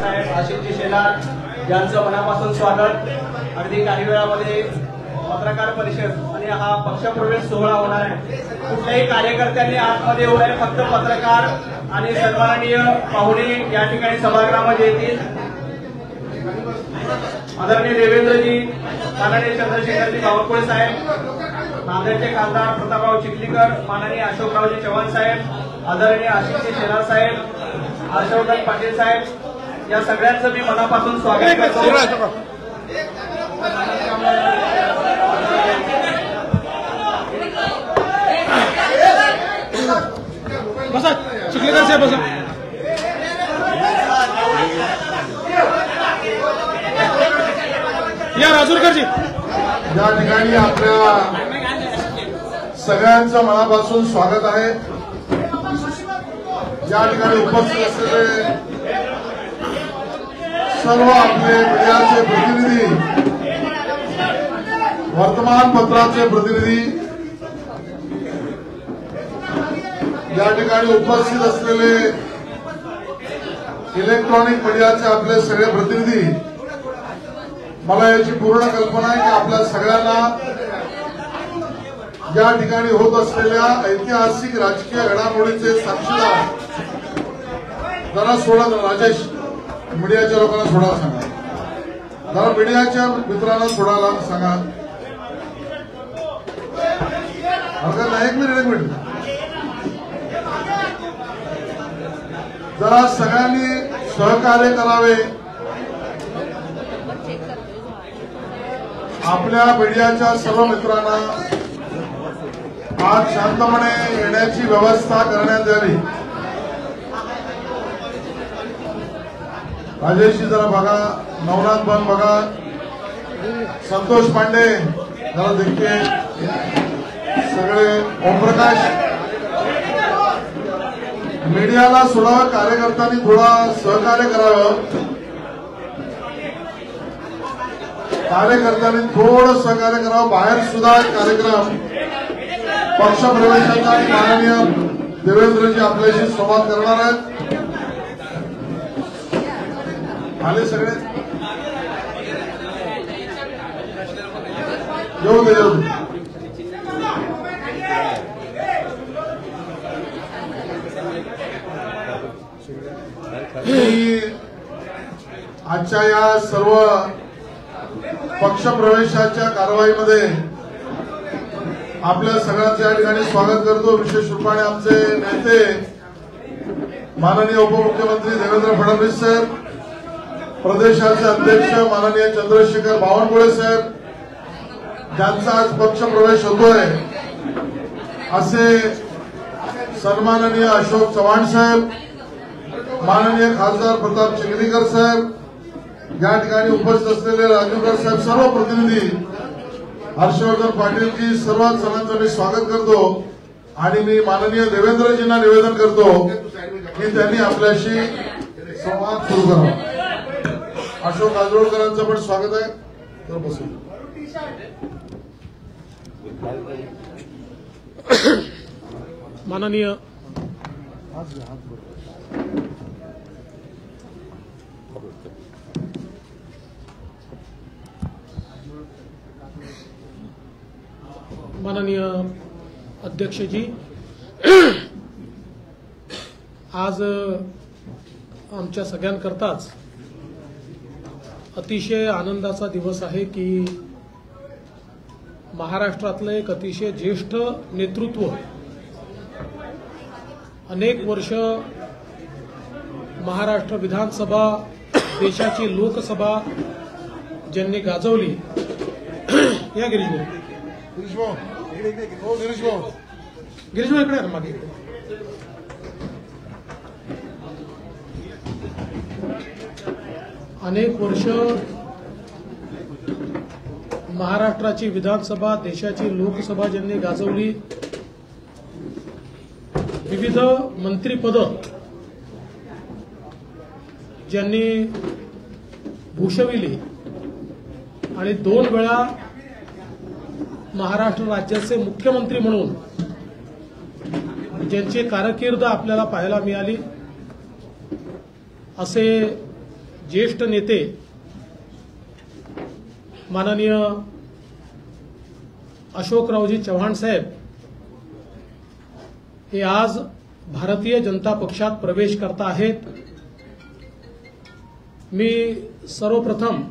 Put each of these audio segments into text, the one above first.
साहेब आशिषजी शेलार यांचं मनापासून स्वागत। अगदी काही वेळामध्ये पत्रकार परिषद आणि हा पक्षप्रवेश सोहळा होणार आहे। कुठल्याही कार्यकर्त्यांनी आतमध्ये येऊ नये, फक्त पत्रकार आणि सन्माननीय पाहुणे या ठिकाणी सभागृहामध्ये येतील। आदरणीय देवेंद्रजी, माननीय चंद्रशेखरजी बावनकुळे साहेब, नांदेडचे खासदार प्रतापराव चिखलीकर, माननीय अशोकरावजी चव्हाण साहेब, आदरणीय आशिषजी शेलार साहेब, हर्षवर्धन पाटील साहेब, या सगळ्यांचं मी मनापासून स्वागत करतो। बसा चिखलीकर साहेब, बसा। या राजूरकरजी, या ठिकाणी आपल्या सगळ्यांचं मनापासून स्वागत आहे। या ठिकाणी उपस्थित असलेले सर्व आपले मीडियाचे प्रतिनिधी, वर्तमानपत्राचे प्रतिनिधी, या ठिकाणी उपस्थित असलेले इलेक्ट्रॉनिक मीडियाचे आपले सगळे प्रतिनिधी, मला याची पूर्ण कल्पना आहे की आपल्या सगळ्यांना या ठिकाणी होत असलेल्या ऐतिहासिक राजकीय घडामोडीचे साक्षीदार, जरा सोडा राजेश, मीडियाच्या लोकांना सोडायला सांगा, जरा मीडियाच्या मित्रांना सोडायला सांगा। हरकत नाही, एक मिनिट जरा सगळ्यांनी सहकार्य करावे। आपल्या मीडियाच्या सर्व मित्रांना आज शांतपणे येण्याची व्यवस्था करण्यात यावी। राजेशजी जरा बघा, नवनाथ बन बघा, संतोष पांडे जरा देखील, सगळे ओमप्रकाश, मीडियाला सोडावं, कार्यकर्त्यांनी थोडा सहकार्य करावं, कार्यकर्त्यांनी थोडं सहकार्य करावं। बाहेर सुद्धा कार्यक्रम पक्षप्रवेशाचा आणि माननीय देवेंद्रजी आपल्याशी संवाद करणार आहेत। आले सगळे, येऊ दे येऊ दे। आजच्या या सर्व पक्षप्रवेशाच्या कारवाईमध्ये आपल्या सगळ्यांचं या ठिकाणी स्वागत करतो। विशेष रूपाने आमचे नेते माननीय उपमुख्यमंत्री देवेंद्र फडणवीस साहेब, प्रदेशाचे अध्यक्ष माननीय चंद्रशेखर बावनकुळे साहेब, ज्यांचा आज पक्षप्रवेश होतोय, असे सन्माननीय अशोक चव्हाण साहेब, माननीय खासदार प्रताप चिखलीकर साहेब, या ठिकाणी उपस्थित असलेले राजूकर साहेब, सर्व प्रतिनिधी, हर्षवर्धन पाटीलजी, सर्व जणांचं मी स्वागत करतो। आणि मी माननीय देवेंद्रजींना निवेदन करतो की त्यांनी आपल्याशी संवाद सुरू करावा। अशोक आजोळकरांचं पण स्वागत आहे, तर बसू। माननीय अध्यक्षजी, आज आमच्या सगळ्यांकरताच अतिशय आनंदाचा दिवस आहे की महाराष्ट्रातलं एक अतिशय ज्येष्ठ नेतृत्व, अनेक वर्ष महाराष्ट्र विधानसभा, देशाची लोकसभा ज्यांनी गाजवली, या गिरीशभाऊ इकडे मागे, अनेक वर्ष महाराष्ट्राची विधानसभा, देशाची लोकसभा ज्यांनी गाजवली, विविध मंत्रिपद ज्यांनी भूषविली आणि 2 वेळा महाराष्ट्र राज्याचे मुख्यमंत्री म्हणून ज्यांची कारकीर्द आपल्याला पाहायला मिळाली, असे ज्येष्ठ नेते माननीय अशोकरावजी चव्हाण साहेब हे आज भारतीय जनता पक्षात प्रवेश करता आहेत। मी सर्वप्रथम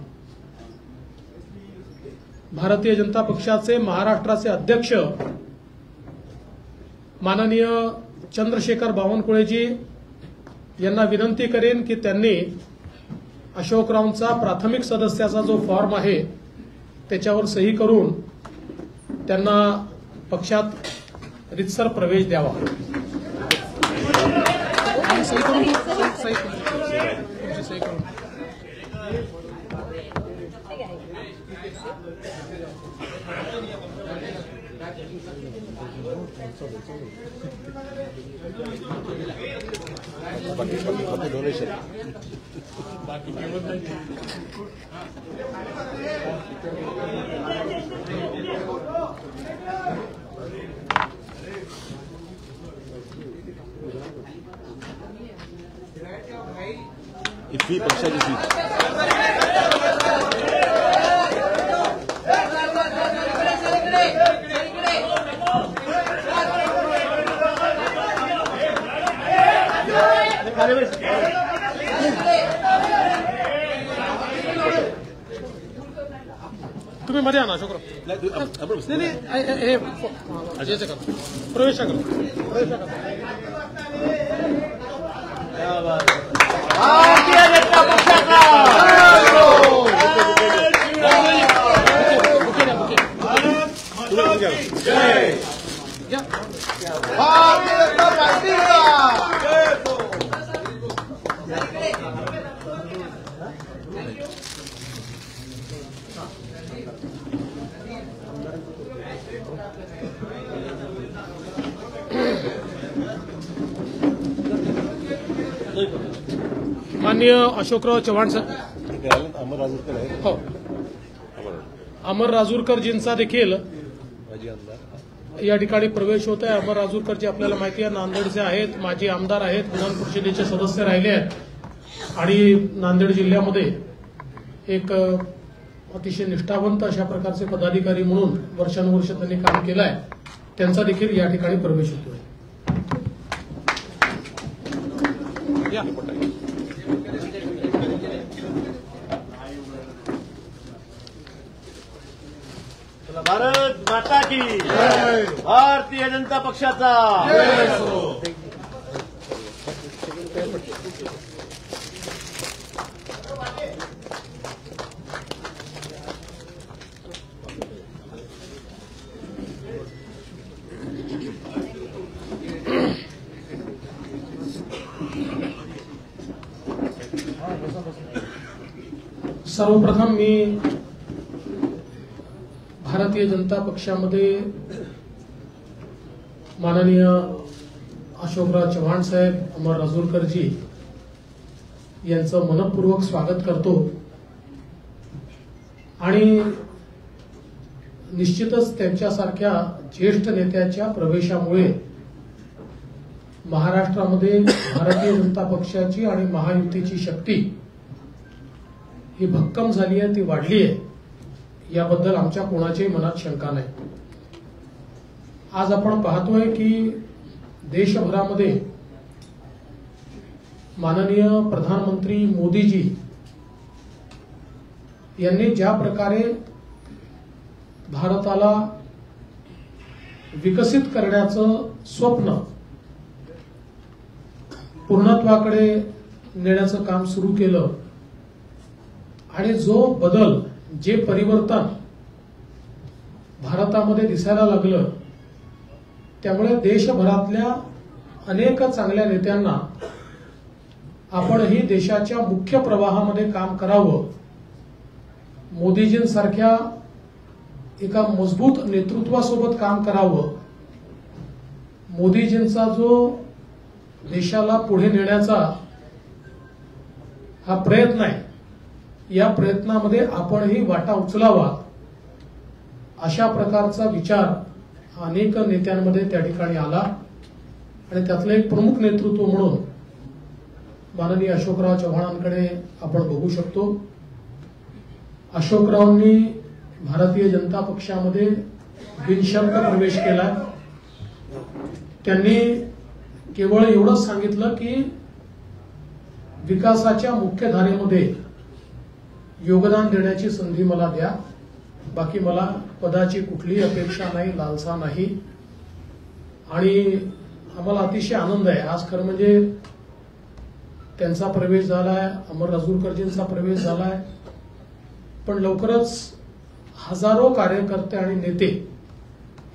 भारतीय जनता पक्षाचे महाराष्ट्राचे अध्यक्ष माननीय चंद्रशेखर बावनकुळेजी यांना विनंती करेन की त्यांनी अशोकरावांचा प्राथमिक सदस्याचा जो फॉर्म आहे त्याच्यावर सही करून त्यांना पक्षात रितसर प्रवेश द्यावा। इतकी पक्षाची सीट तुम्ही मध्ये आणा अशोकराव। नाही हे प्रवेश करा। भारतीय जनता पक्षाचा भारतीय जनता पार्टीचा माननीय अशोकराव चव्हाण साहेब, अमर राजूरकर आहे, हो, अमर राजूरकरजींचा देखील माजी आमदार या ठिकाणी प्रवेश होत आहे। अमर राजूरकरजी आपल्याला माहिती आहे नांदेडचे आहेत, माजी आमदार आहेत, विधान परिषदेचे सदस्य राहिले आहेत आणि नांदेड जिल्ह्यामध्ये एक अतिशय निष्ठावंत अशा प्रकारचे पदाधिकारी म्हणून वर्षानुवर्ष त्यांनी काम केलं आहे। त्यांचा देखील या ठिकाणी प्रवेश होतोय। भारत माता की भारतीय जनता पक्षाचा सर्वप्रथम मी भारतीय जनता पक्षामध्ये माननीय अशोकराव चव्हाण साहेब, अमर राजूरकरजी यांचं मनपूर्वक स्वागत करतो आणि निश्चितच त्यांच्यासारख्या ज्येष्ठ नेत्याच्या प्रवेशामुळे महाराष्ट्रामध्ये भारतीय जनता पक्षाची आणि महायुतीची शक्ती ही भक्कम झाली आहे, ती वाढली आहे, याबद्दल आमच्या कोणाच्याही मनात शंका नाही। आज आपण पाहतोय की देशभरामध्ये माननीय प्रधानमंत्री मोदीजी यांनी ज्या प्रकारे भारताला विकसित करण्याचं स्वप्न पूर्णत्वाकडे नेण्याचं काम सुरू केलं आणि जो बदल, जे परिवर्तन भारतामध्ये दिसायला लागलं, त्यामुळे देशभरातल्या अनेक चांगल्या नेत्यांना आपणही देशाच्या मुख्य प्रवाहामध्ये काम करावं, मोदीजींसारख्या एका मजबूत नेतृत्वासोबत काम करावं, मोदीजींचा जो देशाला पुढे नेण्याचा हा प्रयत्न आहे, या प्रयत्नामध्ये आपणही वाटा उचलावा, अशा प्रकारचा विचार अनेक नेत्यांमध्ये त्या ठिकाणी आला आणि त्यातलं एक प्रमुख नेतृत्व म्हणून माननीय अशोकराव चव्हाणांकडे आपण बघू शकतो. अशोकरावांनी भारतीय जनता पक्षामध्ये बिनशर्त प्रवेश केला. त्यांनी केवळ एवढंच सांगितलं की विकासाच्या मुख्य धारेमध्ये योगदान देण्याची संधी मला द्या, बाकी मला पदाची कुठलीही अपेक्षा नाही, लालसा नाही. आणि आम्हाला अतिशय आनंद आहे. आज खरं म्हणजे त्यांचा प्रवेश झालाय, अमर राजूरकरजींचा प्रवेश झालाय, पण लवकरच हजारो कार्यकर्ते आणि नेते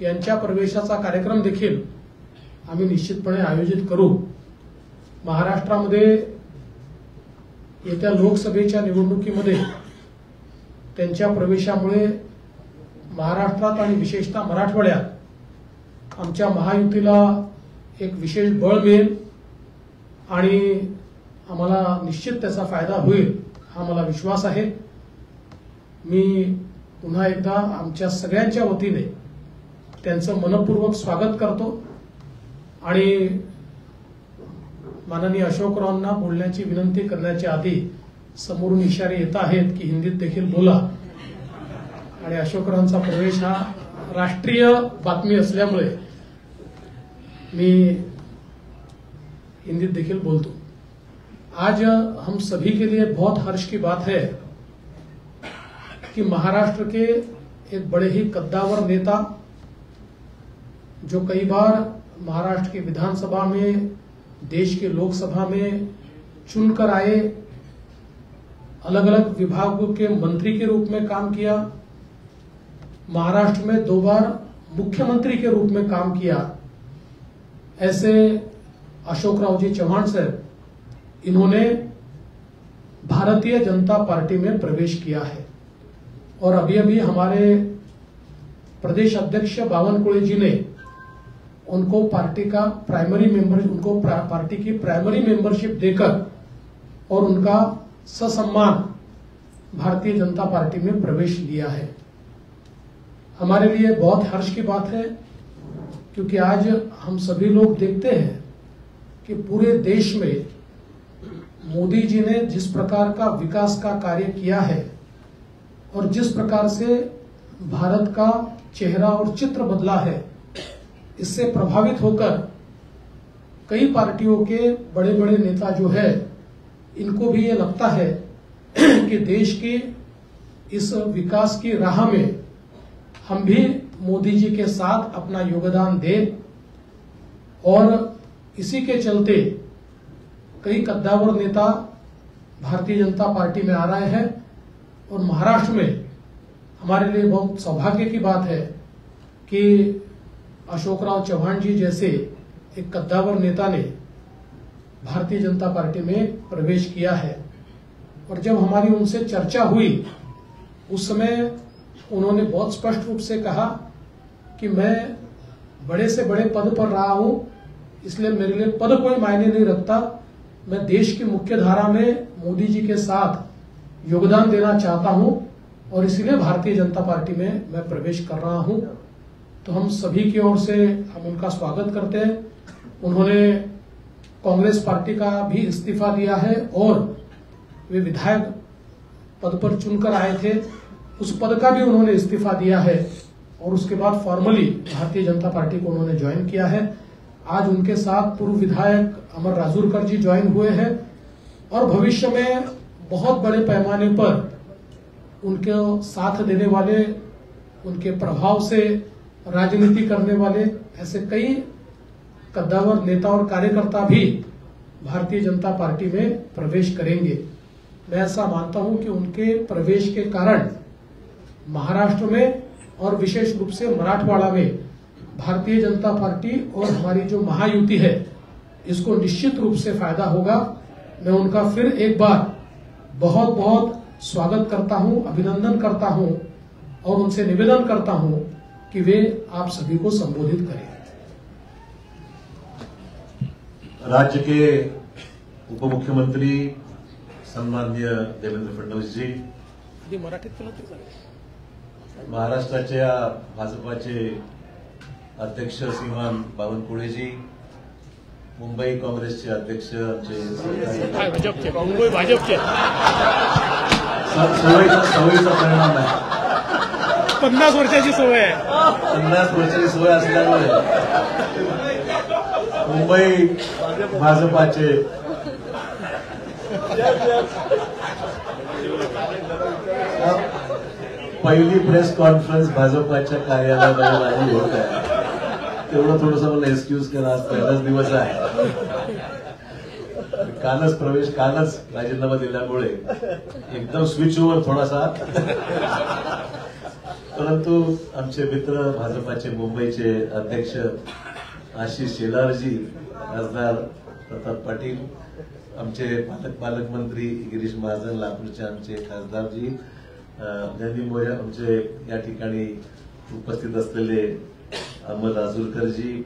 यांच्या प्रवेशाचा कार्यक्रम देखील आम्ही निश्चितपणे आयोजित करू. महाराष्ट्रामध्ये येत्या लोकसभेच्या निवडणुकीमध्ये त्यांच्या प्रवेशामुळे महाराष्ट्रात आणि विशेषतः मराठवाड्यात आमच्या महायुतीला एक विशेष बळ मिळेल आणि आम्हाला निश्चित त्याचा फायदा होईल, हा मला विश्वास आहे. मी पुन्हा एकदा आमच्या सगळ्यांच्या वतीने त्यांचं मनपूर्वक स्वागत करतो आणि माननीय अशोकरावांना बोलण्याची विनंती करण्याच्या आधी समोरून इशारे येत आहेत की हिंदीत देखील बोला, आणि अशोकरावांचा प्रवेश हा राष्ट्रीय बातमी असल्यामुळे मी हिंदीत देखील बोलतो. आज हम सभी के लिए बहुत हर्ष की बात है कि महाराष्ट्र के एक बड़े ही कद्दावर नेता, जो कई बार महाराष्ट्र की विधानसभा में, देश के लोकसभा में चुनकर आए, अलग अलग विभागों के मंत्री के रूप में काम किया, महाराष्ट्र में 2 बार मुख्यमंत्री के रूप में काम किया, ऐसे अशोकराव जी चौहान साहब, इन्होंने भारतीय जनता पार्टी में प्रवेश किया है. और अभी अभी हमारे प्रदेश अध्यक्ष बावनकुळे जी ने उनको पार्टी की प्राइमरी मेंबरशिप देकर और उनका ससम्मान भारतीय जनता पार्टी में प्रवेश लिया है. हमारे लिए बहुत हर्ष की बात है, क्योंकि आज हम सभी लोग देखते हैं कि पूरे देश में मोदी जी ने जिस प्रकार का विकास का कार्य किया है और जिस प्रकार से भारत का चेहरा और चित्र बदला है, इससे प्रभावित होकर कई पार्टियों के बड़े बड़े नेता जो है, इनको भी ये लगता है कि देश की इस विकास की राह में हम भी मोदी जी के साथ अपना योगदान दें. और इसी के चलते कई कद्दावर नेता भारतीय जनता पार्टी में आ रहे हैं. और महाराष्ट्र में हमारे लिए बहुत सौभाग्य की बात है कि अशोकराव चौहान जी जैसे एक कद्दावर नेता ने भारतीय जनता पार्टी में प्रवेश किया है. और जब हमारी उनसे चर्चा हुई, उस समय उन्होंने बहुत स्पष्ट रूप से कहा कि मैं बड़े से बड़े पद पर रहा हूं, इसलिए मेरे लिए पद कोई मायने नहीं रखता, मैं देश की मुख्य धारा में मोदी जी के साथ योगदान देना चाहता हूं और इसलिए भारतीय जनता पार्टी में मैं प्रवेश कर रहा हूं. तो हम सभी की ओर से हम उनका स्वागत करते हैं. उन्होंने कांग्रेस पार्टी का भी इस्तीफा दिया है और वे विधायक पद पर चुनकर आए थे, उस पद का भी उन्होंने इस्तीफा दिया है और उसके बाद फॉर्मली भारतीय जनता पार्टी को उन्होंने ज्वाइन किया है. आज उनके साथ पूर्व विधायक अमर राजूरकर जी ज्वाइन हुए हैं और भविष्य में बहुत बड़े पैमाने पर उनके साथ देने वाले, उनके प्रभाव से राजनीति करने वाले ऐसे कई कद्दावर नेता और कार्यकर्ता भी भारतीय जनता पार्टी में प्रवेश करेंगे. मैं ऐसा मानता हूं कि उनके प्रवेश के कारण महाराष्ट्र में और विशेष रूप से मराठवाड़ा में भारतीय जनता पार्टी और हमारी जो महायुति है, इसको निश्चित रूप से फायदा होगा. मैं उनका फिर एक बार बहुत बहुत स्वागत करता हूं, अभिनंदन करता हूं और उनसे निवेदन करता हूं कि वे आप सभी को संबोधित करें. राज्य के उप मुख्यमंत्री सन्माननीय देवेंद्र फडणवीस जी, महाराष्ट्राच्या भाजपाचे अध्यक्ष श्रीमान बावनकुळे जी, मुंबई काँग्रेसचे अध्यक्ष आमचे काय भाजपचे मुंबई भाजपचे सवयीचा परिणाम आहे. 50 वर्षाची सवय आहे. 50 वर्षाची सवय असल्यामुळे मुंबई भाजपाचे पहिली प्रेस कॉन्फरन्स भाजपाच्या कार्यालयामध्ये माझी होत आहे. तेवढं थोडंसं मला एक्सक्यूज करा, आज पहिलाच दिवस आहे. कालच राजीनामा दिल्यामुळे एकदम स्विच ओव्हर थोडासा. परंतु आमचे मित्र भाजपाचे मुंबईचे अध्यक्ष आशिष शेलारजी, खासदार प्रताप पाटील, आमचे पालकमंत्री गिरीश महाजन, लातूरचे आमचे खासदारजी, ज्यांनी आमचे या ठिकाणी उपस्थित असलेले अमर राजूरकरजी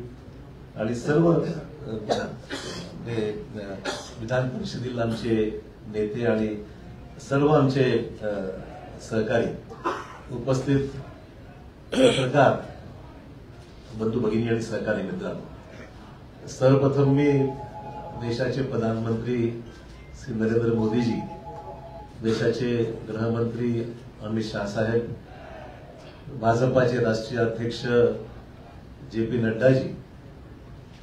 आणि सर्व विधान परिषदेतील आमचे नेते आणि सर्व आमचे सहकारी उपस्थित पत्रकार बंधू भगिनी आणि सहकारी मित्रांनो, सर्वप्रथम मी देशाचे प्रधानमंत्री श्री नरेंद्र मोदीजी, देशाचे गृहमंत्री अमित शाह साहेब, भाजपाचे राष्ट्रीय अध्यक्ष JP नड्डाजी,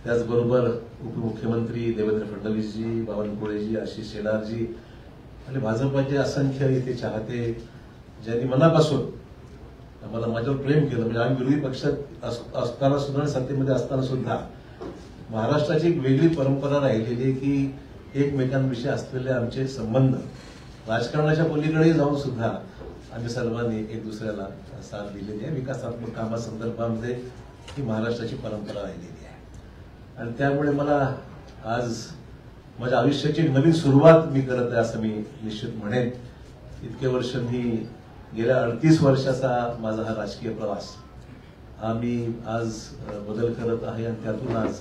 त्याचबरोबर उपमुख्यमंत्री देवेंद्र फडणवीसजी, बावनकुळेजी, आशिष शेलारजी आणि भाजपाचे असंख्य इथे चाहते, ज्यांनी मनापासून आम्हाला माझ्यावर प्रेम केलं. म्हणजे आम्ही विरोधी पक्षात असताना सुद्धा आणि सत्तेमध्ये असताना सुद्धा महाराष्ट्राची एक वेगळी परंपरा राहिलेली आहे की एकमेकांविषयी असलेले आमचे संबंध राजकारणाच्या पलीकडेही जाऊन सुद्धा आम्ही सर्वांनी एक दुसऱ्याला साथ दिलेली आहे. विकासात्मक कामासंदर्भामध्ये ही महाराष्ट्राची परंपरा राहिलेली आहे आणि त्यामुळे मला आज माझ्या आयुष्याची नवीन सुरुवात मी करत आहे असं मी निश्चित म्हणेन. इतके वर्ष मी गेल्या 38 वर्षाचा माझा हा राजकीय प्रवास हा मी आज बदल करत आहे आणि त्यातून आज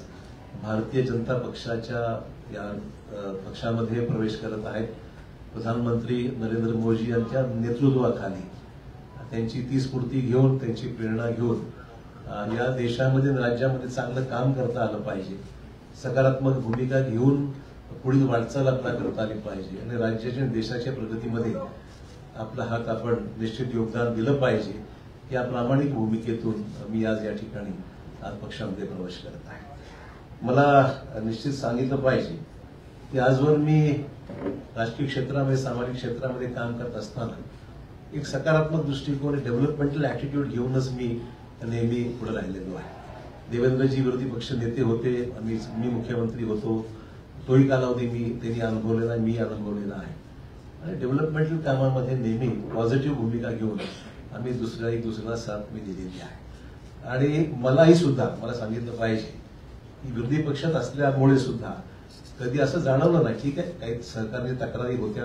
भारतीय जनता पक्षाच्या या पक्षामध्ये प्रवेश करत आहे. प्रधानमंत्री नरेंद्र मोदी यांच्या नेतृत्वाखाली त्यांची ती स्फूर्ती घेऊन, त्यांची प्रेरणा घेऊन या देशामध्ये आणि राज्यामध्ये चांगलं काम करता आलं पाहिजे, सकारात्मक भूमिका घेऊन पुढील वाटचाल आपल्याला करता आली पाहिजे आणि राज्याच्या आणि देशाच्या प्रगतीमध्ये आपला हात आपण निश्चित योगदान दिलं पाहिजे. या प्रामाणिक भूमिकेतून मी आज या ठिकाणी आज पक्षामध्ये प्रवेश करत आहे. मला निश्चित सांगितलं पाहिजे की आजवर मी राजकीय क्षेत्रामध्ये, सामाजिक क्षेत्रामध्ये काम करत असताना एक सकारात्मक दृष्टिकोन, डेव्हलपमेंटल ऍटिट्यूड घेऊनच मी नेहमी पुढे राहिलेलो आहे. देवेंद्रजी विरोधी पक्ष नेते होते, मी मुख्यमंत्री होतो, तोही कालावधी त्यांनी अनुभवलेला, मी अनुभवलेला आहे आणि डेव्हलपमेंटल कामामध्ये नेहमी पॉझिटिव्ह भूमिका घेऊन आम्ही दुसऱ्याला साथ मी दिलेली आहे. आणि मलाही सुद्धा मला सांगितलं पाहिजे की विरोधी पक्षात असल्यामुळे सुद्धा कधी असं जाणवलं नाही. ठीक आहे, काही सहकारी तक्रारी होत्या,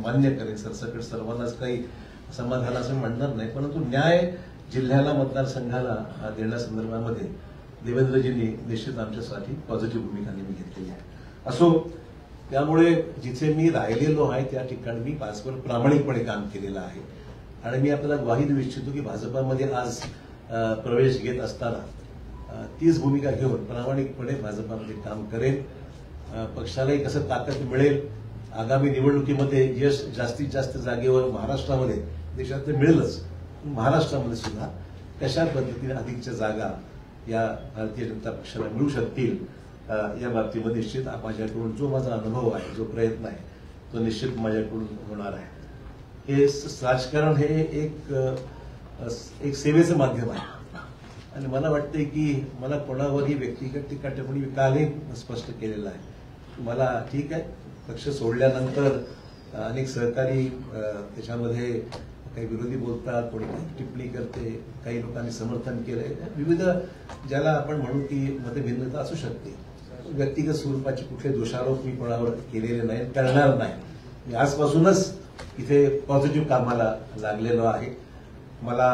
मान्य करेन, सरसकट सर्वांनाच काही समाधान असं म्हणणार नाही, परंतु न्याय जिल्ह्याला, मतदारसंघाला देण्यासंदर्भामध्ये देवेंद्रजींनी निश्चित आमच्यासाठी पॉझिटिव्ह भूमिका नेहमी घेतलेली आहे. असो, त्यामुळे जिथे मी राहिलेलो आहे त्या ठिकाणी मी परस्पर प्रामाणिकपणे काम केलेलं आहे आणि मी आपल्याला ग्वाही देऊ इच्छितो की भाजपामध्ये आज प्रवेश घेत असताना तीच भूमिका घेऊन प्रामाणिकपणे भाजपामध्ये काम करेन. पक्षालाही कसं ताकद मिळेल, आगामी निवडणुकीमध्ये यश जास्तीत जास्त जागेवर महाराष्ट्रामध्ये, देशात मिळेलच, महाराष्ट्रामध्ये सुद्धा कशा पद्धतीने अधिकच्या जागा या भारतीय जनता पक्षाला मिळू शकतील या बाबतीमध्ये निश्चित माझ्याकडून जो माझा अनुभव आहे, जो प्रयत्न आहे, तो निश्चित माझ्याकडून होणार आहे. हे राजकारण हे एक सेवेचं माध्यम आहे आणि मला वाटतंय की मला कोणावरही व्यक्तिगत टीका टिप्पणी कालही स्पष्ट केलेलं आहे. मला ठीक आहे, पक्ष सोडल्यानंतर अनेक सहकारी त्याच्यामध्ये काही विरोधी बोलतात, कोणी काही टिप्पणी करते, काही लोकांनी समर्थन केलंय, विविध ज्याला आपण म्हणू की मतभिन्नता असू शकते. व्यक्तिगत स्वरूपाचे कुठले दोषारोप मी कोणावर केलेले नाही, करणार नाही. मी आजपासूनच इथे पॉझिटिव्ह कामाला लागलेलो आहे. मला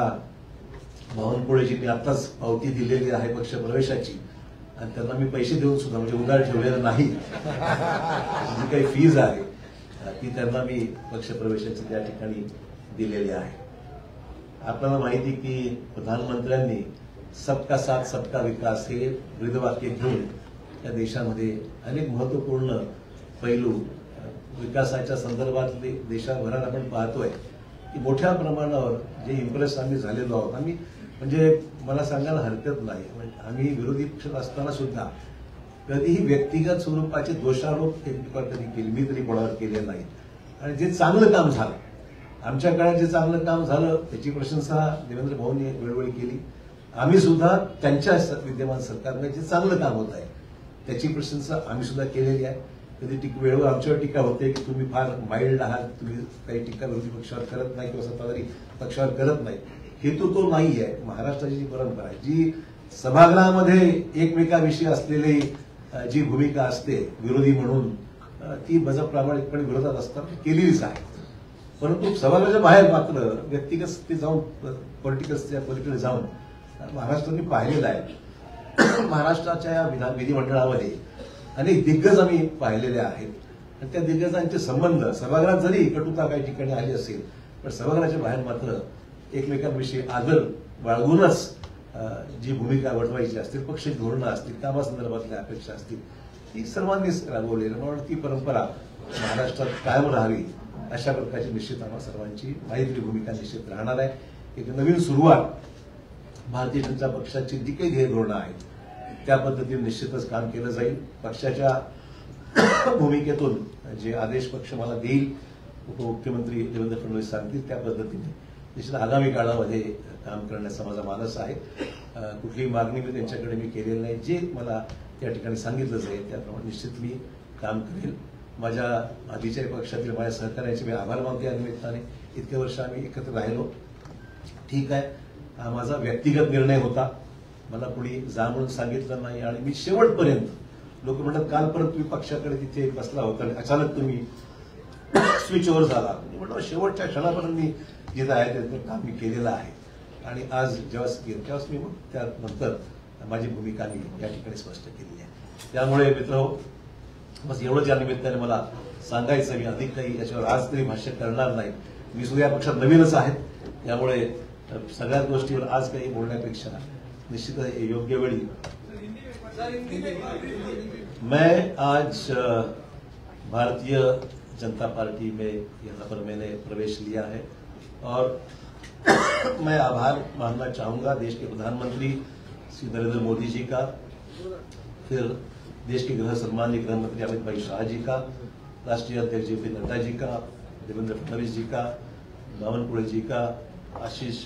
बावनकुळेजींनी आताच पावती दिलेली आहे पक्ष प्रवेशाची आणि त्यांना मी पैसे देऊन सुद्धा, म्हणजे उधार ठेवलेलं नाही, जी काही फीज आहे ती त्यांना मी पक्ष प्रवेशाची त्या ठिकाणी दिलेली आहे. आपल्याला माहिती की प्रधानमंत्र्यांनी सबका साथ सबका विकास हे ब्रीदवाक्य घेऊन या देशामध्ये अनेक महत्वपूर्ण पैलू विकासाच्या संदर्भातले देशाभरात आपण पाहतोय की मोठ्या प्रमाणावर जे इम्प्रेस आम्ही झालेलो आहोत. आम्ही म्हणजे मला सांगायला हरकत नाही, आम्ही विरोधी पक्षात असताना सुद्धा कधीही व्यक्तिगत स्वरूपाचे दोषारोप एकमेकावर कधी केले, मी तरी कोणावर केले नाही. आणि जे चांगलं काम झालं, आमच्या काळात जे चांगलं काम झालं त्याची प्रशंसा देवेंद्र भाऊंनी वेळोवेळी केली. आम्ही सुद्धा त्यांच्या विद्यमान सरकारने जे चांगलं काम होत आहे त्याची प्रशंसा आम्ही सुद्धा केलेली आहे. कधी वेळेवर आमच्यावर टीका होते की तुम्ही फार माइल्ड आहात, तुम्ही काही टीका विरोधी पक्षावर करत नाही किंवा सत्ताधारी पक्षावर करत नाही. हेतू तो नाही आहे. महाराष्ट्राची जी परंपरा आहे, जी सभागृहामध्ये एकमेकाविषयी असलेली जी भूमिका असते विरोधी म्हणून, ती माझा प्रामाणिकपणे विरोधात असताना केलेलीच आहे. परंतु सभागृहाच्या बाहेर मात्र व्यक्तिगत स्थिती जाऊन पॉलिटिकल जाऊन महाराष्ट्राने पाहिलेलं आहे. महाराष्ट्राच्या या विधिमंडळामध्ये अनेक दिग्गज आम्ही पाहिलेले आहेत आणि त्या दिग्गजांचे संबंध सभागृहात जरी कटुता काही ठिकाणी आली असेल पण सभागृहाच्या बाहेर मात्र एकमेकांविषयी आदर बाळगूनच जी भूमिका वठवायची असतील, पक्ष धोरणं असतील, कामासंदर्भातल्या अपेक्षा असतील, ती सर्वांनीच राबवलेली. म्हणून ती परंपरा महाराष्ट्रात कायम राहावी अशा प्रकारची निश्चित आम्हा सर्वांची माहिती भूमिका निश्चित राहणार आहे. एक नवीन सुरुवात भारतीय जनता पक्षाची जी काही ध्येय धोरणं आहेत त्या पद्धतीने निश्चितच काम केलं जाईल. पक्षाच्या भूमिकेतून जे आदेश पक्ष मला देईल, उपमुख्यमंत्री देवेंद्र फडणवीस सांगतील त्या पद्धतीने निश्चित आगामी काळामध्ये काम करण्याचा माझा मानस आहे. कुठलीही मागणी मी त्यांच्याकडे मी केलेली नाही. जे मला त्या ठिकाणी सांगितलं जाईल त्याप्रमाणे निश्चित मी काम करेल. माझ्या आधीच्या पक्षातील माझ्या सहकार्याचे मी आभार मानते. या निमित्ताने इतके वर्ष आम्ही एकत्र राहिलो. ठीक आहे, हा माझा व्यक्तिगत निर्णय होता, मला कोणी जा म्हणून सांगितलं नाही आणि मी शेवटपर्यंत, लोक म्हणतात काल परत तुम्ही पक्षाकडे तिथे बसला होता आणि अचानक तुम्ही स्विच ओव्हर झाला. मी म्हटलं शेवटच्या क्षणापर्यंत मी जिथं आहे त्याचं काम मी केलेलं आहे आणि आज जेव्हा मी त्यानंतर माझी भूमिका मी या ठिकाणी स्पष्ट केलेली आहे. त्यामुळे मित्र बस एवढंच या निमित्ताने मला सांगायचं. मी अधिक काही याच्यावर आज तरी भाष्य करणार नाही. मी सुद्धा या पक्षात नवीनच आहे, त्यामुळे सगळ्याच गोष्टीवर आज काही बोलण्यापेक्षा निश्चित योग्य वेळी मैं आज भारतीय जनता पार्टी में यहाँ पर मैंने प्रवेश लिया है और मैं आभार मानना चाहूंगा देश के प्रधानमंत्री श्री नरेंद्र मोदी जी का, फिर देश के सम्माननीय गृह मंत्री अमित भाई शाह जी का, राष्ट्रीय अध्यक्ष जे पी नड्डा जी का, देवेंद्र फडणवीस जी का, बावनकुळे जी का, आशीष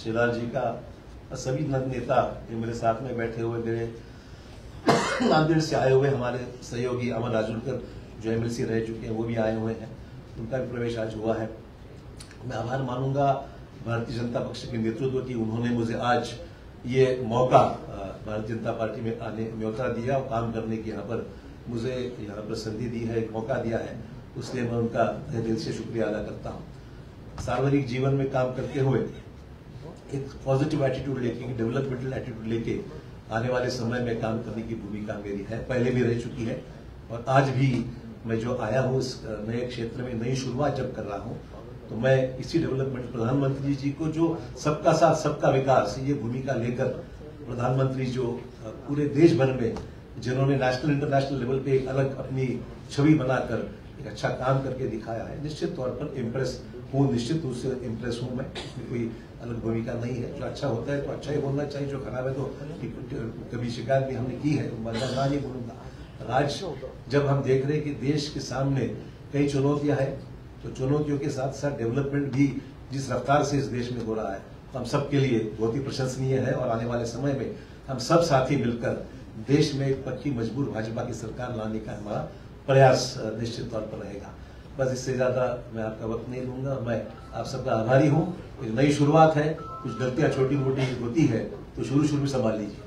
शेलार जी का, सभी नेता जो मेरे साथ में बैठे हुए, मेरे नांदेड़ से आए हुए हमारे सहयोगी अमर राजूरकर जो एमएलसी रह चुके हैं वो भी आए हुए हैं, उनका भी प्रवेश आज हुआ है. मैं आभार मानूंगा भारतीय जनता पक्ष के नेतृत्व की, उन्होंने मुझे आज ये मौका भारतीय जनता पार्टी में आने न्योता दिया और काम करने की यहाँ पर मुझे यहाँ पर संधि दी है, एक मौका दिया है, उसलिए मैं उनका तहे दिल से शुक्रिया अदा करता हूँ. सार्वजनिक जीवन में काम करते हुए एक पॉजिटिव एटीट्यूड लेके, डेवलपमेंटल एटीट्यूड लेके आने वाले समय में काम करने की भूमिका मेरी है, पहले भी रह चुकी है और आज भी मैं जो आया हूँ इस नए क्षेत्र में नई शुरुआत जब कर रहा हूँ तो मैं इसी डेवलपमेंट, प्रधानमंत्री जी को जो सबका साथ सबका विकास ये भूमिका लेकर प्रधानमंत्री जो पूरे देश भर में जिन्होंने नेशनल इंटरनेशनल लेवल पे एक अलग अपनी छवि बनाकर एक अच्छा काम करके दिखाया है, निश्चित तौर पर इम्प्रेस हूँ, निश्चित रूप से इम्प्रेस हूँ मैं. इसमें कोई अलग भूमिका नहीं है. जो अच्छा होता है तो अच्छा ही बोलना चाहिए, जो खराब है तो कभी शिकायत भी हमने की है तो मैं नहीं बोलूंगा. आज जब हम देख रहे हैं कि देश के सामने कई चुनौतियां हैं तो चुनौतियों के साथ साथ डेवलपमेंट भी जिस रफ्तार से इस देश में हो रहा है हम सबके लिए बहुत ही प्रशंसनीय है और आने वाले समय में हम सब साथी मिलकर देश में एक पक्की मजबूत भाजपा की सरकार लाने का हमारा प्रयास निश्चित तौर पर रहेगा. बस इससे ज्यादा मैं आपका वक्त नहीं लूंगा. मैं आप सबका आभारी हूँ. एक नई शुरुआत है, कुछ गलतियां छोटी मोटी होती है तो शुरू में संभाल लीजिए.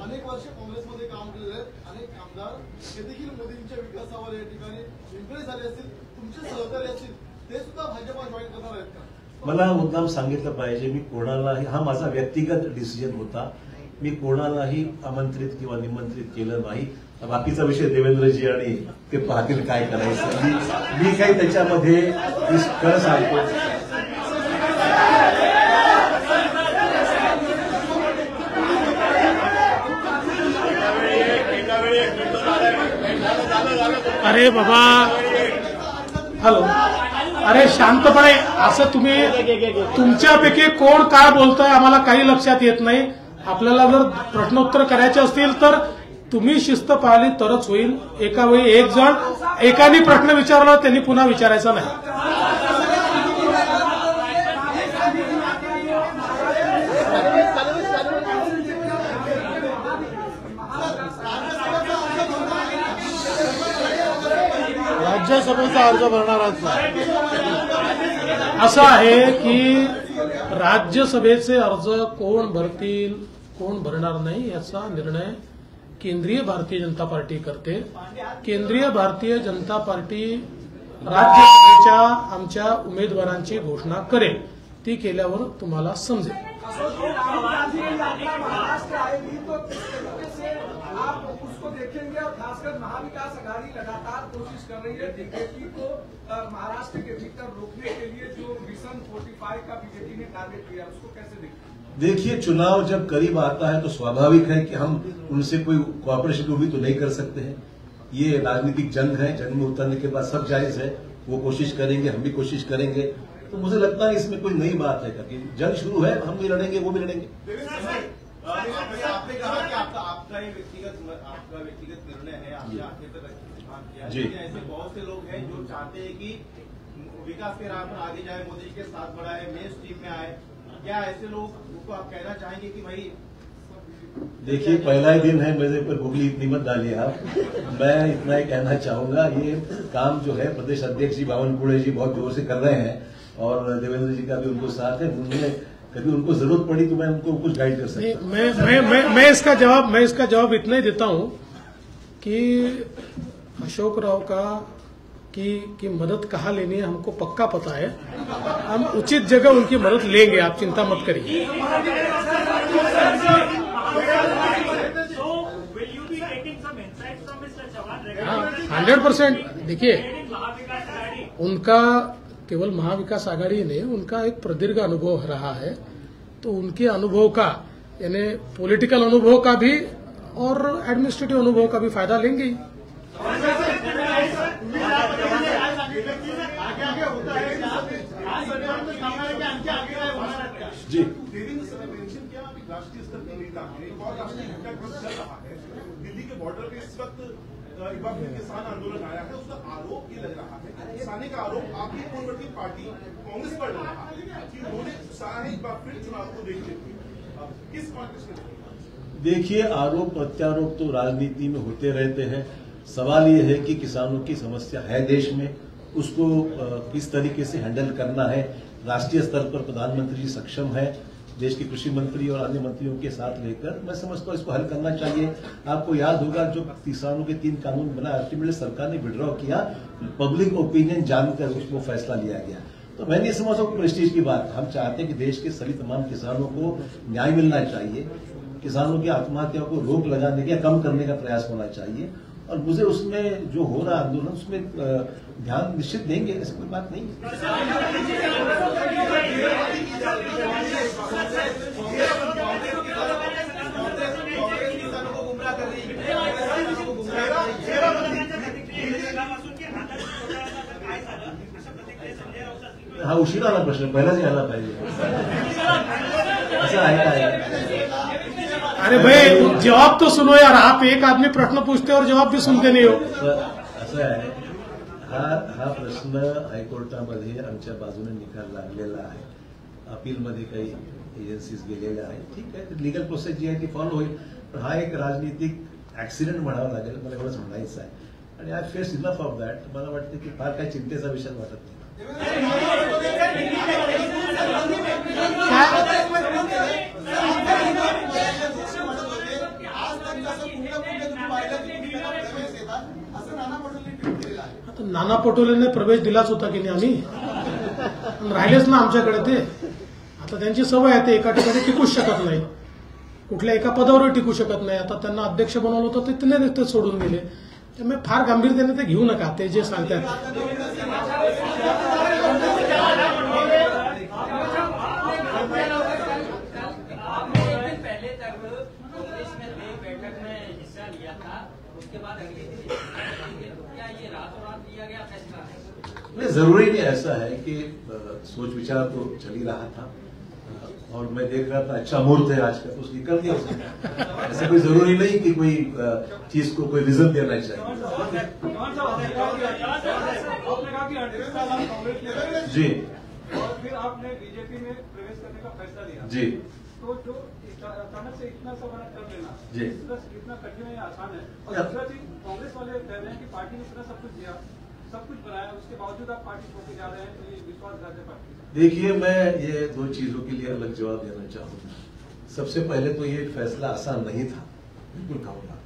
अनेक वर्ष काँग्रेसमध्ये काम केलेले आहेत, अनेक आमदार हे देखील मोदींच्या विकासावर या ठिकाणी इम्प्रेस झाले असतील, तुमचे सहकारी असतील, ते सुद्धा भाजपा जॉईन करणार आहेत का? मला मुद्दाम सांगितलं पाहिजे, मी कोणालाही, हा माझा व्यक्तिगत डिसिजन होता, मी कोणालाही आमंत्रित किंवा निमंत्रित केलं नाही. बाकीचा विषय देवेंद्रजी आणि ते पाहतील काय करायचं. मी काही त्याच्यामध्ये कळ सांगतो अरे बाबा, हॅलो, अरे शांतपणे असं तुम्ही तुमच्यापैकी कोण काय बोलतोय आम्हाला काही लक्षात येत नाही. आपल्याला जर प्रश्नोत्तर करायचे असतील तर तुम्ही शिस्त पाळली तरच होईल. एका वेळी एक जण एकाने प्रश्न विचारला त्यांनी पुन्हा विचारायचा नाही. राज्यसभेचा अर्ज भरणारांचा असं आहे की राज्यसभेचे अर्ज कोण भरतील कोण भरणार नाही याचा निर्णय केंद्रीय भारतीय जनता पार्टी करते. केंद्रीय भारतीय जनता पार्टी राज्यसभेच्या आमच्या उमेदवारांची घोषणा करेल. ती केल्यावर तुम्हाला समजेल. महाराष्ट्र आएगी तो किस तरीके से आप उसको देखेंगे और खासकर महाविकास आघाड़ी लगातार कोशिश कर रही है बीजेपी को महाराष्ट्र के भीतर रोकने के लिए जो मिशन 45 का बीजेपी ने टारगेट किया उसको कैसे देखते हैं? देखिए, चुनाव जब करीब आता है तो स्वाभाविक है कि हम उनसे कोई कोऑपरेशन भी तो नहीं कर सकते हैं. ये राजनीतिक जंग है, जंग में उतरने के बाद सब जायज है. वो कोशिश करेंगे, हम भी कोशिश करेंगे. तो मुझे लगता है इसमें कोई नई बात है कि जंग शुरू है, हम भी लड़ेंगे, वो भी लड़ेंगे. आपने कहा कि आपका व्यक्तिगत निर्णय है, आपने आखिर तक किया. जी. ऐसे बहुत से लोग हैं जो चाहते हैं कि विकास के राह पर आगे जाए, मोदी जी के साथ बढ़ाए, मेन स्ट्रीम में आए. क्या ऐसे लोग को आप कहना चाहेंगे कि भाई देखिए, पहला ही दिन है, मेरे पर गुगली इतनी मत डालिए आप. मैं इतना ही कहना चाहूंगा, ये काम जो है प्रदेश अध्यक्ष जी बावनकुळे जी बहुत जोर से कर रहे हैं और देवेंद्र जी का भी उनको साथ है. उन्होंने कभी उनको जरूरत पड़ी तो मैं उनको कुछ गाइड कर सकता हूं. मैं इसका जवाब इतना ही देता हूं कि अशोक राव का की मदद कहाँ लेनी है हमको पक्का पता है. हम उचित जगह उनकी मदद लेंगे, आप चिंता मत करिए. हाँ, 100%. देखिए, उनका केवल महाविकास आघाड़ी ने उनका एक प्रदीर्घ अनुभव रहा है, तो उनके अनुभव का यानी पॉलिटिकल अनुभव का भी और एडमिनिस्ट्रेटिव अनुभव का भी फायदा लेंगे. जी. राष्ट्रीय स्तर पर नेता है और राष्ट्रीय घटनाक्रम चल रहा है. दिल्ली के बॉर्डर पे इस वक्त एक बार फिर किसान आंदोलन आया है. उसका आरोप ये लग रहा है, किसानी का आरोप आपकी पूर्ववर्ती पार्टी कांग्रेस पर लग रहा है कि उन्होंने उत्साह एक बार फिर चुनाव को देखने किस कॉन्टेक्स्ट में. देखिए, आरोप प्रत्यारोप तो राजनीति में होते रहते हैं. सवाल ये है कि किसानों की समस्या है देश में, उसको किस तरीके से हैंडल करना है. राष्ट्रीय स्तर पर प्रधानमंत्री जी सक्षम है, देश के कृषि मंत्री और अन्य मंत्रियों के साथ लेकर मैं समझता हूं इसको हल करना चाहिए. आपको याद होगा जो किसानों के 3 कानून बना, अल्टीमेटली सरकार ने विड्रॉ किया, पब्लिक ओपिनियन जानकर उसको फैसला लिया गया. तो मैं नहीं समझता हूं प्रेस्टीज की बात. हम चाहते हैं कि देश के सभी तमाम किसानों को न्याय मिलना चाहिए. किसानों की आत्महत्याओं को रोक लगाने का, कम करने का प्रयास होना चाहिए. और मुझे उसमें जो हो रहा आंदोलन उसमें ध्यान निश्चित देंगे, ऐसी कोई बात नहीं. हा उशीर आला प्रश्न, पहिलाच यायला पाहिजे. असं आहे काय? अरे भाई, जवाब तो सुनो यार. आप एक आदमी प्रश्न पूछते और जवाब भी सुनते नहीं हो. असं आहे, हा प्रश्न हायकोर्टामध्ये आमच्या बाजूने निकाल लागलेला आहे. अपीलमध्ये काही एजन्सीज गेलेल्या आहेत. ठीक आहे, लिगल प्रोसेस जी आहे ती फॉलो होईल. पण हा एक राजनीतिक ऍक्सिडेंट म्हणावा लागेल, मला एवढंच म्हणायचं आहे. आणि I face enough of that. मला वाटतं की फार काही चिंतेचा विषय वाटत नाही. नाना पटोलेने प्रवेश दिलाच होता की नाही आम्ही, राहिलेच ना आमच्याकडे ते. आता त्यांची सवय आहे, ते एका ठिकाणी टिकूच शकत नाही, कुठल्या एका पदावर टिकू शकत नाही. आता त्यांना अध्यक्ष बनवलं होतं ते सोडून गेले. त्यामुळे फार गांभीर्याने ते घेऊ नका, ते जे सांगतात. पहले तक कांग्रेस में बैठक में हिस्सा फैसला लिया था उसके बाद अगले दिन क्या ये रातों रात लिया गया फैसला है? नहीं, जरूरी नहीं ऐसा है कि सोच विचार तो चल ही रहा था और मैं देख रहा था अच्छा मुहूर्त है आज का तो उसने कर दिया उसने। ऐसा कोई जरूरी नहीं कि कोई चीज को कोई रीजन देना चाहिए। जी और फिर आपने बीजेपी में प्रवेश करने का फैसला लिया जी। तो जो अचानक से इतना सा बड़ा कर लेना जी। इतना कठिन है आसान है। और दूसरा चीज कांग्रेस वाले कह रहे हैं कि पार्टी ने इतना सब कुछ दिया, सब कुछ बनाया, उसके बावजूद आप पार्टी छोड़ के जा रहे हैं, तो ये विश्वासघात है पार्टी। देखिए, मैं ये दो चीजों के लिए अलग जवाब देना चाहूंगा। सबसे पहले तो ये फैसला आसान नहीं था, बिल्कुल कहूंगा।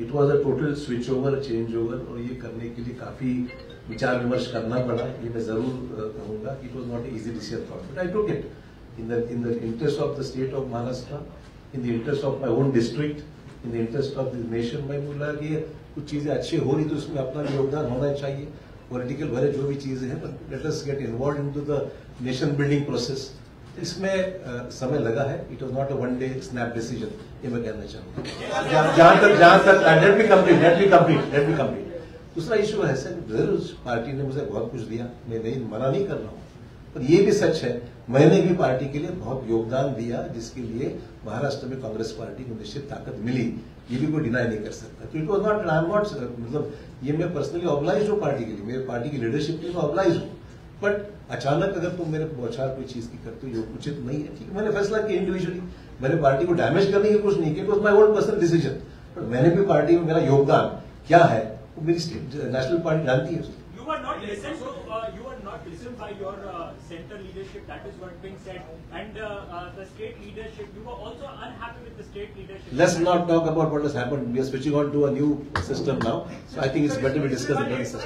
It was a total switch over, change over, और ये करने के लिए काफी विचार विमर्श करना पड़ा। ये मैं जरूर कहूंगा कि it was not easy decision for me, but I took it in the interest of the state of Maharashtra, in the interest of my own district, in the interest of the nation। मैं बोला कि कुछ चीजें अच्छी हो रही तो उसमें अपना योगदान होना चाहिए। पॉलिटिकल भरे जो भी चीजें हैं, let us get involve into the nation building process. इसमें समय लगा है। It was not a one day snap decision, ये मैं कहना चाहूंगा। जहां तक लेट मी कंप्लीट। दूसरा इशू है सर, जरूर पार्टी ने मुझे बहुत कुछ दिया, मैं नहीं मना नहीं कर रहा हूँ, पर ये भी सच है मैंने भी पार्टी के लिए बहुत योगदान दिया, जिसके लिए महाराष्ट्र में कांग्रेस पार्टी को निश्चित ताकत मिली, ये भी कोई डिनाई नहीं कर सकता। तो it was not, I am not, मतलब ये मैं पर्सनली ऑब्लाइज हूँ पार्टी के लिए, मेरे पार्टी की लीडरशिप के लिए ऑब्लाइज हूँ। बट अचानक अगर तुम मेरे बौछार कोई चीज की करते हो जो उचित नहीं है, ठीक है, मैंने फैसला किया इंडिविजुअली, मैंने पार्टी को डैमेज करने की कुछ नहीं किया, it was my own personal decision. But मैंने भी पार्टी में मेरा योगदान क्या है वो मेरी स्टेट नेशनल पार्टी जानती है। You were not listened by your central leadership. That is what being said, and the state leadership. You were also unhappy with the state leadership. Let's not talk about what has happened. We are switching on to a new system now, so I think it's better we discuss the current system.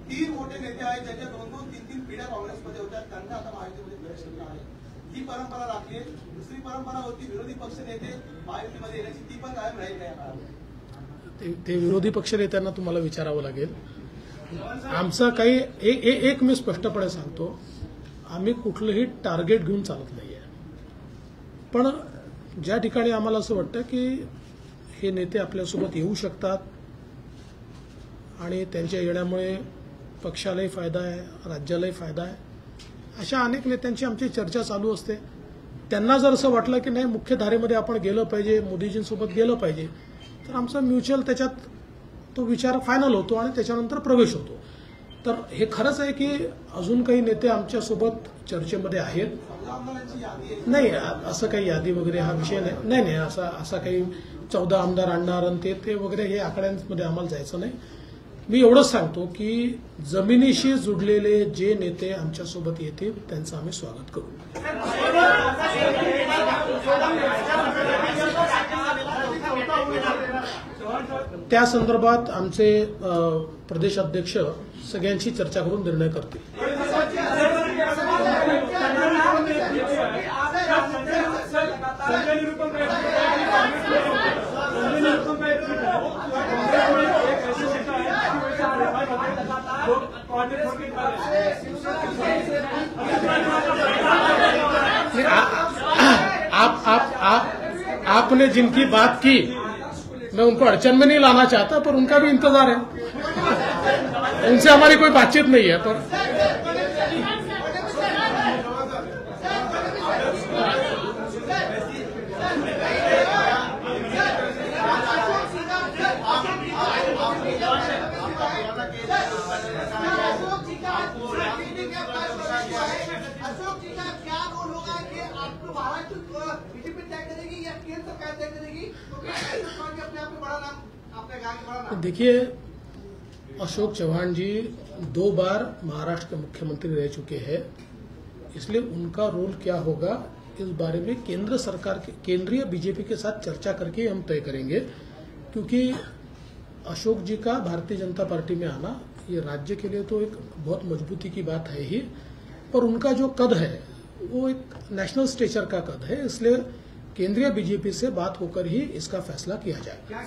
तीन मोठे नेते आहेत ज्यांच्या दोन तीन पिढ्या काँग्रेसमध्ये होत्या, त्यांना आता महायुतीमध्ये प्रवेश केला आहे। ही परंपरा राखली आहे। दुसरी परंपरा होती विरोधी पक्ष नेते महायुतीमध्ये येण्याची, ती पण कायम राहील काय? ते विरोधी पक्ष नेत्यांना तुम्हाला विचारावं लागेल। आमचं काही एक मी स्पष्टपणे सांगतो, आम्ही कुठलंही टार्गेट घेऊन चालत नाहीये। पण ज्या ठिकाणी आम्हाला असं वाटतं की हे नेते आपल्यासोबत येऊ शकतात आणि त्यांच्या येण्यामुळे पक्षालाही फायदा आहे, राज्यालाही फायदा आहे, अशा अनेक नेत्यांची आमची चर्चा चालू असते। त्यांना जर असं वाटलं की नाही मुख्य धारेमध्ये आपण गेलं पाहिजे, मोदीजींसोबत गेलं पाहिजे, तर आमचा म्युच्युअल त्याच्यात तो विचार फायनल होतो आणि त्याच्यानंतर प्रवेश होतो। तर हे खरंच आहे की अजून काही नेते आमच्यासोबत चर्चेमध्ये आहेत। नाही, असं काही यादी वगैरे हा विषय नाही। नाही, असा काही 14 आमदार आणणार आणि ते वगैरे हे आकड्यांमध्ये आम्हाला जायचं नाही। मी एवढंच सांगतो की जमिनीशी जुडलेले जे नेते आमच्यासोबत येतील त्यांचं आम्ही स्वागत करू। त्या संदर्भात आमचे प्रदेश अध्यक्ष सगळ्यांशी चर्चा करून निर्णय करतील। आपने जिनकी बात की मैं उनको अड़चन में नहीं लाना चाहता, पर उनका भी इंतजार है, उनसे हमारी कोई बातचीत नहीं है। पर देखिए, अशोक चौहान जी 2 बार महाराष्ट्र के मुख्यमंत्री रह चुके हैं, इसलिए उनका रोल क्या होगा इस बारे में केंद्र सरकार के केंद्रीय बीजेपी के साथ चर्चा करके हम तय करेंगे। क्योंकि अशोक जी का भारतीय जनता पार्टी में आना ये राज्य के लिए तो एक बहुत मजबूती की बात है ही, पर उनका जो कद है वो एक नेशनल स्टेचर का कद है, इसलिए केंद्रीय बीजेपी से बात होकर ही इसका फैसला किया जाएगा।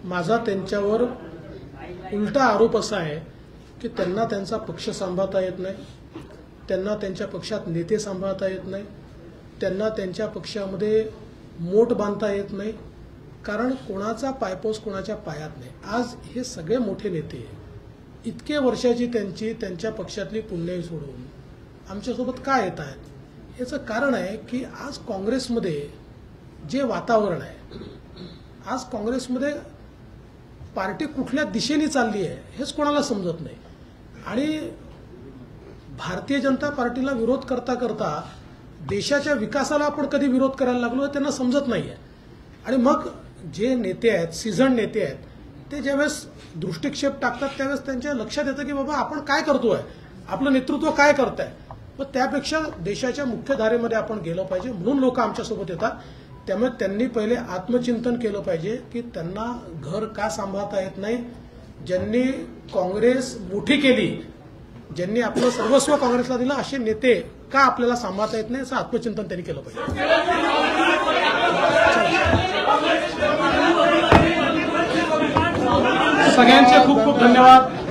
माझा त्यांच्यावर उलटा आरोप असा आहे की त्यांना त्यांचा पक्ष सांभाळता येत नाही, त्यांना त्यांच्या पक्षात नेते सांभाळता येत नाही, त्यांना त्यांच्या पक्षामध्ये मोठ बांधता येत नाही, कारण कोणाचा पायपोस कोणाच्या पायात नाही. आज हे सगळे मोठे नेते इतके वर्षाची त्यांच्या पक्षातली पुण्याई सोडून आमच्यासोबत का येत आहेत? याचं कारण आहे की आज काँग्रेसमध्ये जे वातावरण आहे, आज काँग्रेसमध्ये पार्टी कुठल्या दिशेने चालली आहे हेच कोणाला समजत नाही. आणि भारतीय जनता पार्टीला विरोध करता करता देशाच्या विकासाला आपण कधी विरोध करायला लागलो हे त्यांना समजत नाही आहे. आणि मग जे नेते आहेत, सीझन नेते आहेत, ते ज्यावेळेस दृष्टिक्षेप टाकतात त्यावेळेस त्यांच्या लक्षात येतं की बाबा आपण काय करतोय, आपलं नेतृत्व काय करतंय. मग त्यापेक्षा देशाच्या मुख्य धारेमध्ये आपण गेलं पाहिजे, म्हणून लोक आमच्यासोबत येतात. त्यामुळे त्यांनी पहिले आत्मचिंतन केलं पाहिजे की त्यांना घर का सांभाळता येत नाही. ज्यांनी काँग्रेस मोठी केली, ज्यांनी आपलं सर्वस्व काँग्रेसला दिलं, असे नेते का आपल्याला सांभाळता येत नाही याचं आत्मचिंतन त्यांनी केलं पाहिजे. सगळ्यांचे खूप खूप धन्यवाद.